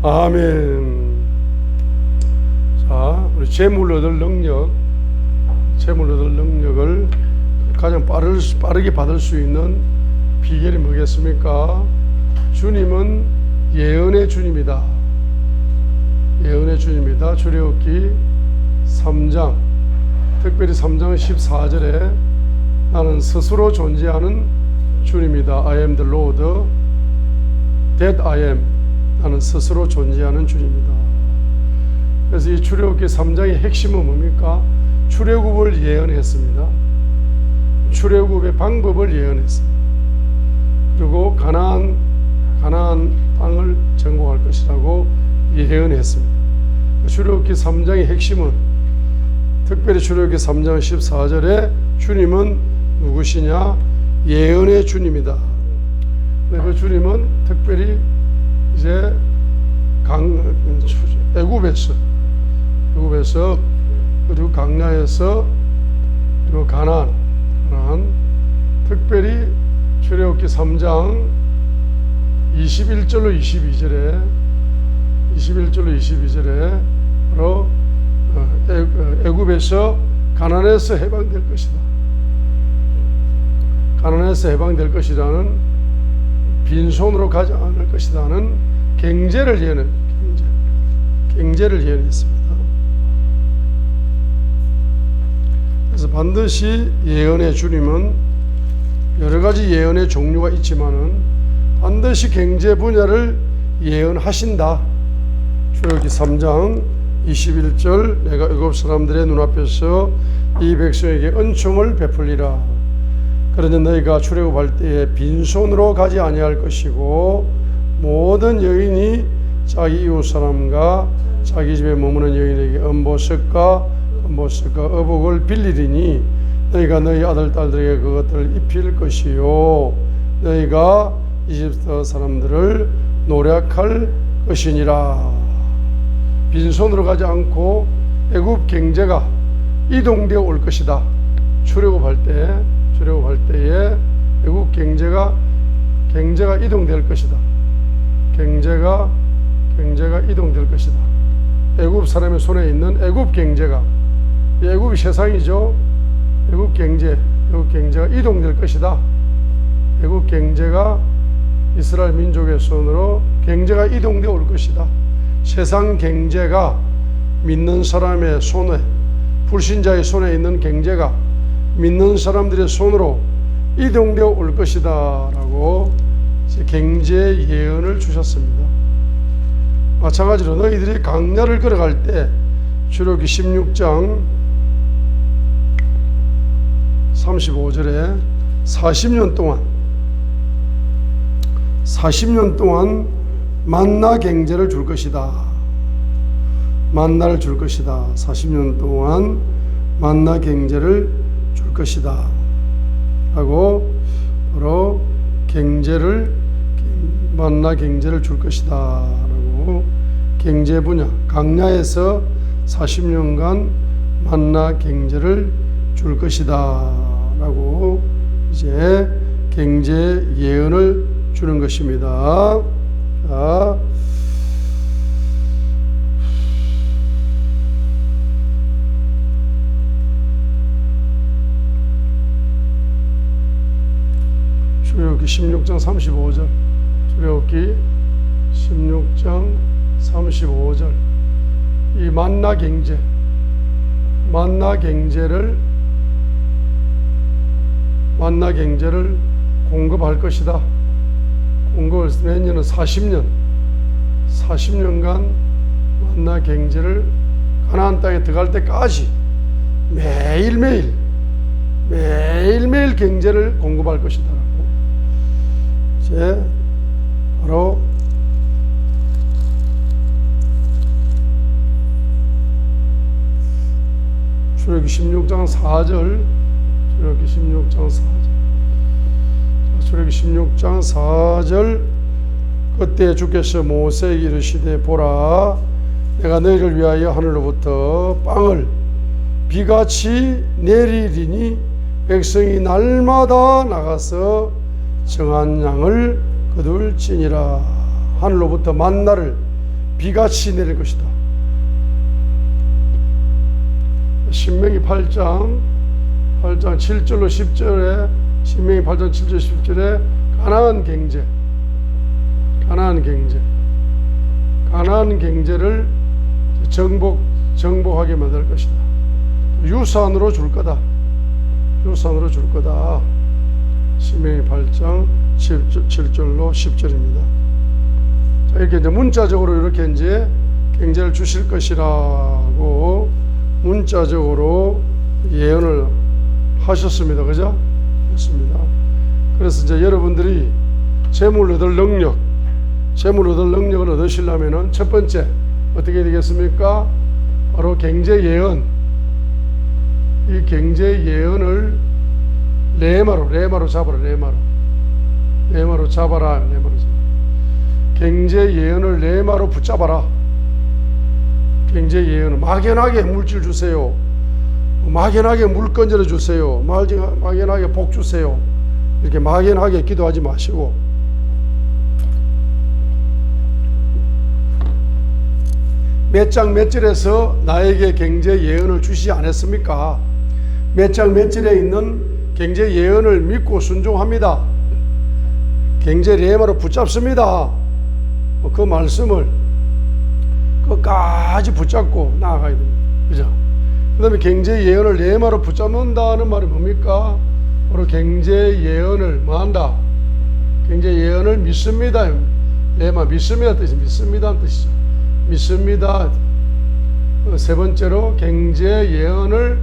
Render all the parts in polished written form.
아멘. 자, 우리 재물 얻을 능력을 가장 빠르게 받을 수 있는 비결이 뭐겠습니까? 주님은 예언의 주님이다. 예언의 주님이다. 출애굽기 3장, 특별히 3장 14절에 나는 스스로 존재하는 주님이다. I am the Lord that I am. 나는 스스로 존재하는 주님이다. 그래서 이 출애굽기 3장의 핵심은 뭡니까? 출애굽을 예언했습니다. 출애굽의 방법을 예언했습니다. 그리고 가나안 땅을 정복할 것이라고 예언했습니다. 출애굽기 3장의 핵심은 특별히 출애굽기 3장 14절에 주님은 누구시냐? 예언의 주님이다. 그 주님은 특별히 이제 애굽에서 그리고 광야에서 그리고 가나안 특별히 출애굽기 3장 21절로 22절에 바로 애굽에서 가나안에서 해방될 것이다. 가나안에서 해방될 것이라는 빈손으로 가지 않을 것이라는 경제를 예언했습니다. 그래서 반드시 예언의 주님은 여러 가지 예언의 종류가 있지만은 반드시 경제 분야를 예언하신다. 출애굽기 3장 21절 내가 애굽 사람들의 눈앞에서 이 백성에게 은총을 베풀리라. 그러니 너희가 출애굽할 때에 빈손으로 가지 아니할 것이고 모든 여인이 자기 이웃 사람과 자기 집에 머무는 여인에게 은보석과 어복을 빌리리니 너희가 너희 아들 딸들에게 그것들을 입힐 것이요 너희가 이집트 사람들을 노력할 것이니라. 빈손으로 가지 않고 애굽 경제가 이동되어 올 것이다. 출애굽할 때에 애굽 경제가 이동될 것이다. 경제가 이동될 것이다. 애굽 사람의 손에 있는 애굽 경제가, 애굽이 세상이죠. 애굽 경제가 이동될 것이다. 애굽 경제가 이스라엘 민족의 손으로 경제가 이동되어 올 것이다. 세상 경제가 믿는 사람의 손에, 불신자의 손에 있는 경제가 믿는 사람들의 손으로 이동되어 올 것이다 라고 경제 예언을 주셨습니다. 마찬가지로 너희들이 광야를 걸어갈 때 출애굽기 16장 35절에 40년 동안 만나 경제를 줄 것이다. 만나를 줄 것이다. 40년 동안 만나 경제를 줄 것이다. 하고 바로 만나 경제를 줄 것이다. 라고 경제 분야, 광야에서 40년간 만나 경제를 줄 것이다. 라고 이제 경제 예언을 주는 것입니다. 자, 출애굽기 16장 35절 출애굽기 16장 35절 이 만나 경제를 공급할 것이다. 공급을 몇 년은 40년간 만나 경제를 가나안 땅에 들어갈 때까지 매일매일 경제를 공급할 것이다. 이제 바로 출애굽기 16장 4절 출애굽기 16장 4절 그때 주께서 모세에게 이르시되 보라 내가 너희를 위하여 하늘로부터 빵을 비같이 내리리니 백성이 날마다 나가서 정한 양을 거둘지니라. 하늘로부터 만나를 비같이 내릴 것이다. 신명기 8장 7절로 10절에 신명기 8장 7절 10절에 가나안 경제를 정복하게 만들 것이다. 유산으로 줄 거다. 신명기 8장 7절로 10절입니다. 자, 이렇게 이제 문자적으로 이렇게 이제 경제를 주실 것이라고 문자적으로 예언을 하셨습니다. 그죠? 그렇습니다. 그래서 이제 여러분들이 재물 얻을 능력을 얻으시려면은 첫 번째 어떻게 되겠습니까? 바로 경제 예언. 이 경제 예언을 레마로 잡아라. 레마로 잡아라. 경제 예언을 레마로 붙잡아라. 경제 예언은 막연하게 물질 주세요. 막연하게 물 건져 주세요. 막연하게 복 주세요. 이렇게 막연하게 기도하지 마시고 몇 장 몇 절에서 나에게 경제 예언을 주시지 않았습니까? 몇 장 몇 절에 있는 경제 예언을 믿고 순종합니다. 경제 레마로 붙잡습니다. 그 말씀을 끝까지 붙잡고 나아가야 됩니다. 그죠? 그 다음에 경제 예언을 레마로 붙잡는다는 말이 뭡니까? 바로 경제 예언을 뭐한다? 경제 예언을 믿습니다. 레마 믿습니다 뜻이 믿습니다는 뜻이죠. 믿습니다. 세 번째로 경제 예언을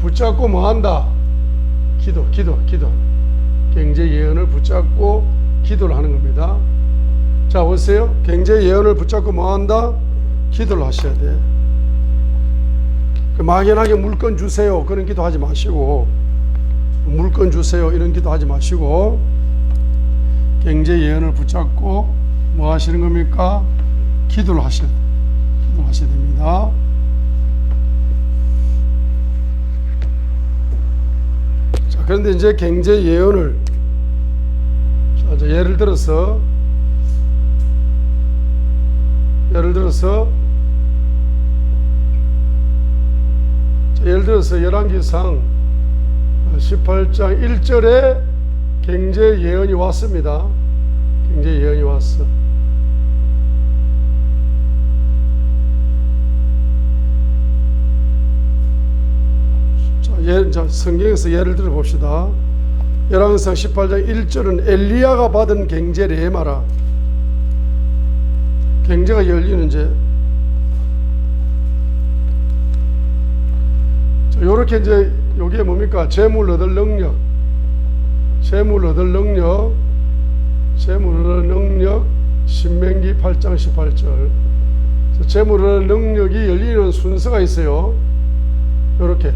붙잡고 뭐한다? 기도. 경제 예언을 붙잡고 기도를 하는 겁니다. 자, 보세요. 경제 예언을 붙잡고 뭐한다? 기도를 하셔야 돼. 막연하게 물건 주세요. 그런 기도 하지 마시고, 물건 주세요. 이런 기도 하지 마시고, 경제 예언을 붙잡고 뭐 하시는 겁니까? 기도를 하셔야 됩니다. 자, 그런데 이제 경제 예언을, 자, 예를 들어서 열왕기상 18장 1절에 경제 예언이 왔습니다. 경제 예언이 왔어. 자, 성경에서 예를 들어 봅시다. 열왕기상 18장 1절은 엘리야가 받은 경제 레마라. 경제가 열리는 이제 요렇게 이제 요게 뭡니까? 재물 얻을 능력 신명기 8장 18절. 재물 얻을 능력이 열리는 순서가 있어요. 요렇게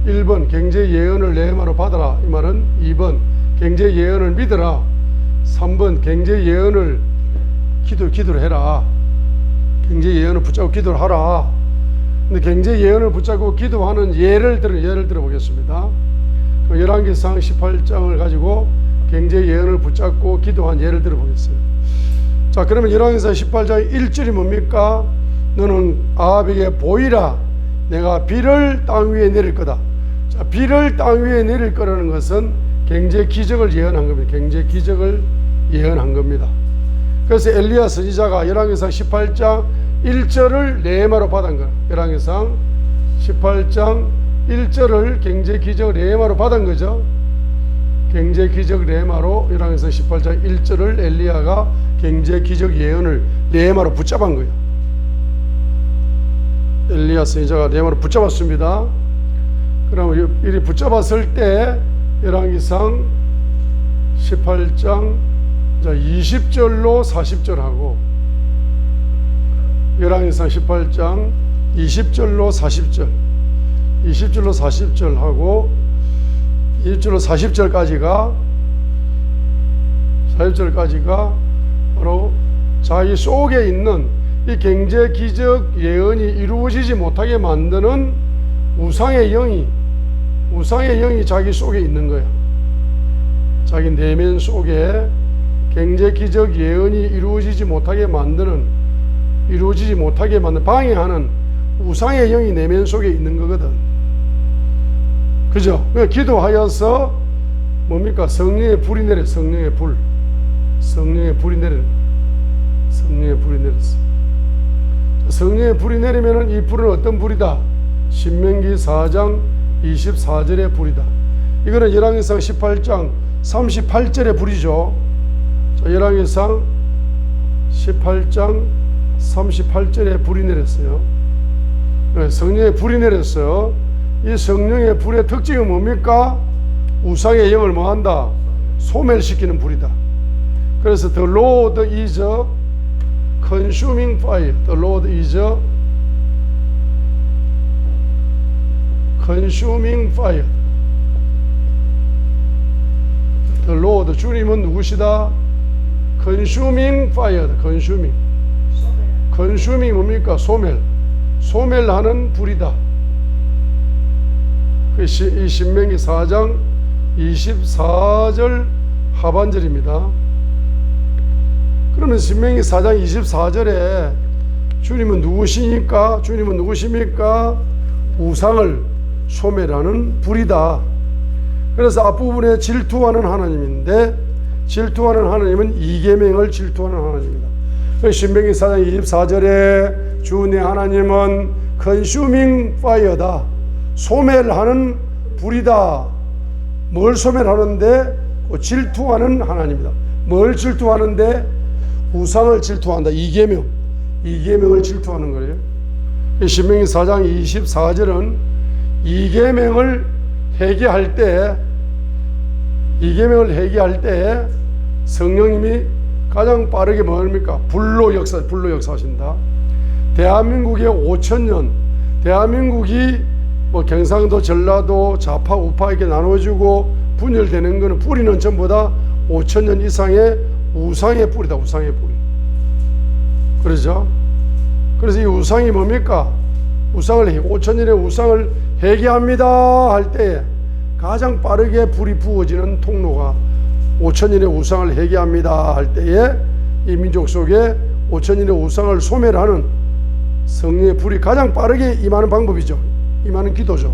1번 경제 예언을 레마로 받아라. 이 말은 2번 경제 예언을 믿어라. 3번 경제 예언을 기도를 해라. 경제 예언을 붙잡고 기도를 하라. 근데 경제 예언을 붙잡고 기도하는 예를 들어 보겠습니다. 열왕기상 18장을 가지고 경제 예언을 붙잡고 기도한 예를 들어 보겠어요. 자, 그러면 열왕기상 18장 1절이 뭡니까? 너는 아합에게 보이라. 내가 비를 땅 위에 내릴 거다. 자, 비를 땅 위에 내릴 거라는 것은 경제 기적을 예언한 겁니다. 경제 기적을 예언한 겁니다. 그래서 엘리야 선지자가 열왕기상 18장 1절을 레마로 받은 거예요. 열왕기상 18장 1절을 경제 기적 레마로 받은 거죠. 경제 기적 레마로 열왕기상 18장 1절을 엘리야가 경제 기적 예언을 레마로 붙잡은 거예요. 엘리야 선지자가 레마로 붙잡았습니다. 그러면 이리 붙잡았을 때 열왕기상 18장 20절로 40절하고 열왕기상 18장 20절로 40절 20절로 40절하고 20절로 40절까지가 바로 자기 속에 있는 이 경제 기적 예언이 이루어지지 못하게 만드는 우상의 영이 자기 속에 있는 거야. 자기 내면 속에 경제 기적 예언이 이루어지지 못하게 만드는 이루어지지 못하게 만든 방해하는 우상의 영이 내면 속에 있는 거거든. 그죠? 그러니까 기도하여서 뭡니까? 성령의 불이 내려. 성령의 불이 내려. 성령의 불이 내렸어. 성령의 불이 내리면은 이 불은 어떤 불이다? 신명기 4장 24절의 불이다. 이거는 열왕기상 18장 38절의 불이죠. 자, 열왕기상 18장 38절에 불이 내렸어요. 성령의 불이 내렸어요. 이 성령의 불의 특징은 뭡니까? 우상의 영을 뭐한다? 소멸시키는 불이다. 그래서 The Lord is a consuming fire. The Lord is a consuming fire. The Lord, 주님은 누구시다? consuming fire. consuming. consuming 뭡니까? 소멸하는 불이다. 이 신명기 4장 24절 하반절입니다. 그러면 신명기 4장 24절에 주님은 누구십니까? 우상을 소멸하는 불이다. 그래서 앞부분에 질투하는 하나님인데, 질투하는 하나님은 이계명을 질투하는 하나님입니다. 신명기 4장 24절에 주 내 하나님은 consuming fire다. 소멸하는 불이다. 뭘 소멸하는데? 질투하는 하나님이다. 뭘 질투하는데? 우상을 질투한다. 이계명을 질투하는 거예요. 신명기 4장 24절은 이계명을 회개할 때 성령님이 가장 빠르게 뭡니까? 불로 역사하신다. 대한민국의 5천년, 대한민국이 뭐 경상도, 전라도, 좌파, 우파 이렇게 나눠지고 분열되는 것은 뿌리는 전부 다 5천년 이상의 우상의 뿌리다. 우상의 뿌리. 그러죠? 그래서 이 우상이 뭡니까? 5천년의 우상을 회개합니다 할 때 가장 빠르게 불이 부어지는 통로가 5천년의 우상을 회개합니다 할 때에 이 민족 속에 5천년의 우상을 소멸하는 성령의 불이 가장 빠르게 임하는 방법이죠. 임하는 기도죠.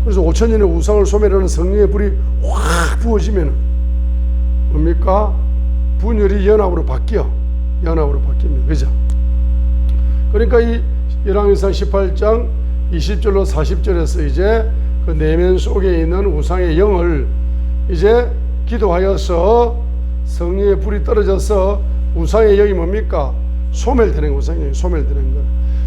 그래서 5천년의 우상을 소멸하는 성령의 불이 확 부어지면 뭡니까? 분열이 연합으로 바뀌어. 연합으로 바뀝니다. 그죠? 그러니까 이 열왕기상 18장 20절로 40절에서 이제 그 내면 속에 있는 우상의 영을 이제 기도하여서 성령의 불이 떨어져서 우상의 영이 뭡니까? 소멸되는 거. 우상의 영이 소멸되는 거.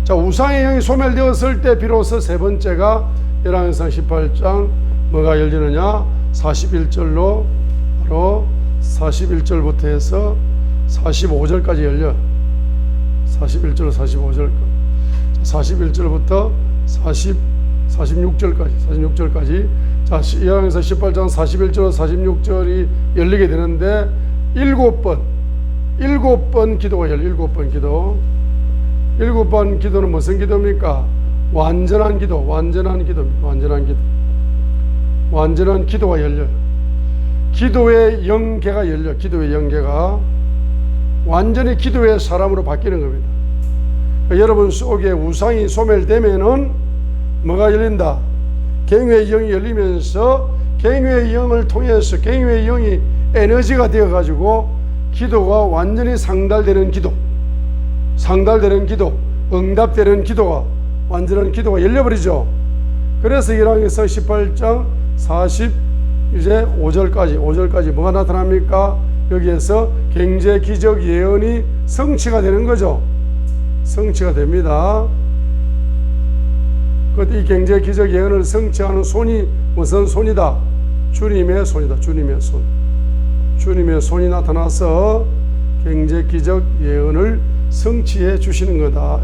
자, 우상의 영이 소멸되었을 때 비로소 세 번째가 열왕기상 18장 뭐가 열리느냐? 41절로 바로 41절부터 해서 45절까지 열려. 41절로 45절까지. 41절부터 46절까지. 자, 열왕기상 18장 41절로 46절이 열리게 되는데 7번 기도가 열려. 7번 기도. 7번 기도는 무슨 기도입니까? 완전한 기도가 열려요. 기도의 영계가 열려. 기도의 영계가 완전히 기도의 사람으로 바뀌는 겁니다. 그러니까 여러분 속에 우상이 소멸되면은 뭐가 열린다? 갱회의 영이 열리면서 갱회의 영을 통해서 갱회의 영이 에너지가 되어 가지고 기도가 완전히 상달되는 기도, 응답되는 기도가, 완전한 기도가 열려버리죠. 그래서 열왕기상 18장 45절까지 뭐가 나타납니까? 여기에서 경제, 기적, 예언이 성취가 되는 거죠. 성취가 됩니다. 그때 이 경제, 기적, 예언을 성취하는 손이 무슨 손이다? 주님의 손이다. 주님의 손이 나타나서 경제, 기적, 예언을 성취해 주시는 거다.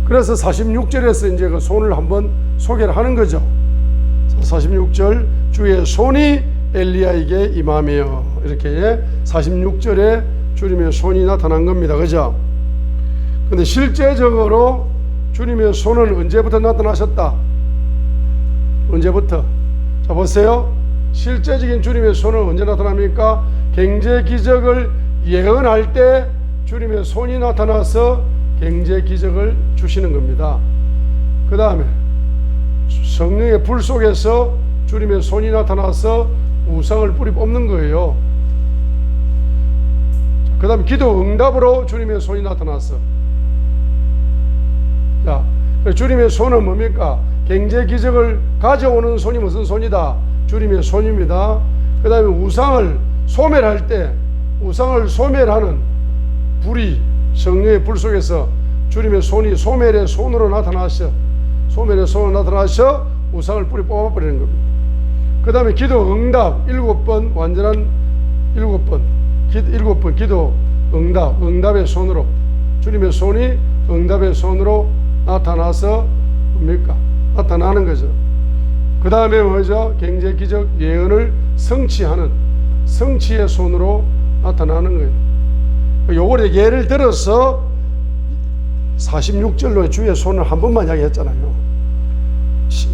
그래서 46절에서 이제 그 손을 한번 소개를 하는 거죠. 46절, 주의 손이 엘리야에게 임하며, 이렇게 46절에 주님의 손이 나타난 겁니다. 그죠? 근데 실제적으로 주님의 손은 언제부터 나타나셨다? 언제부터? 자, 보세요. 실제적인 주님의 손은 언제 나타납니까? 경제 기적을 예언할 때 주님의 손이 나타나서 경제 기적을 주시는 겁니다. 그 다음에 성령의 불 속에서 주님의 손이 나타나서 우상을 뿌리 뽑는 거예요. 그 다음에 기도 응답으로 주님의 손이 나타났어. 자, 주님의 손은 뭡니까? 경제 기적을 가져오는 손이 무슨 손이다? 주님의 손입니다. 그 다음에 우상을 소멸할 때, 우상을 소멸하는 불이 성령의 불 속에서 주님의 손이 소멸의 손으로 나타나셔. 소멸의 손으로 나타나셔 우상을 뿌리 뽑아버리는 겁니다. 그 다음에 기도 응답 7번, 완전한 7번 기도 응답, 응답의 손으로, 주님의 손이 응답의 손으로 나타나서 뭡니까? 나타나는 거죠. 그 다음에 뭐죠? 경제 기적 예언을 성취하는 성취의 손으로 나타나는 거예요. 요거를 예를 들어서 46절로 주의 손을 한 번만 이야기했잖아요.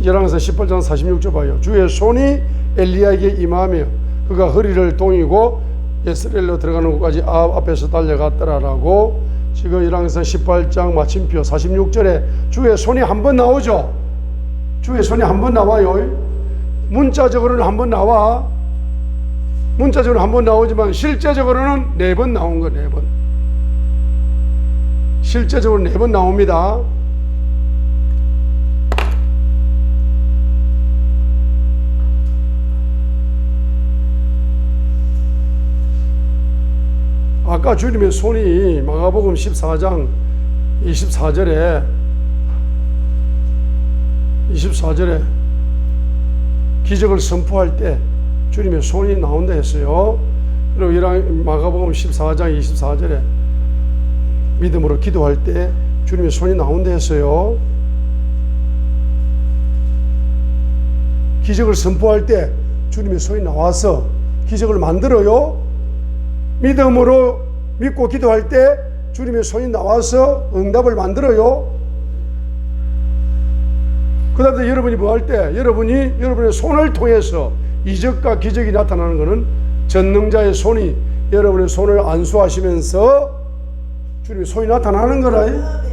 열왕기상 18장 46절 봐요. 주의 손이 엘리야에게 임하며 그가 허리를 동이고 예스레엘로 들어가는 곳까지 앞에서 달려갔더라라고. 지금 열왕기상 18장 마침표 46절에 주의 손이 한 번 나오죠. 주의 손이 한 번 나와요. 문자적으로는 한 번 나와. 문자적으로 한 번 나오지만 실제적으로는 4번 나온 거, 4번. 실제적으로 4번 나옵니다. 아까 주님의 손이 마가복음 14장 24절에 기적을 선포할 때 주님의 손이 나온다 했어요. 그리고 마가복음 14장 24절에 믿음으로 기도할 때 주님의 손이 나온다 했어요. 기적을 선포할 때 주님의 손이 나와서 기적을 만들어요. 믿음으로 믿고 기도할 때 주님의 손이 나와서 응답을 만들어요. 그 다음에 여러분이 뭐 할 때 여러분의 손을 통해서 이적과 기적이 나타나는 것은 전능자의 손이 여러분의 손을 안수하시면서 주님의 손이 나타나는 거라.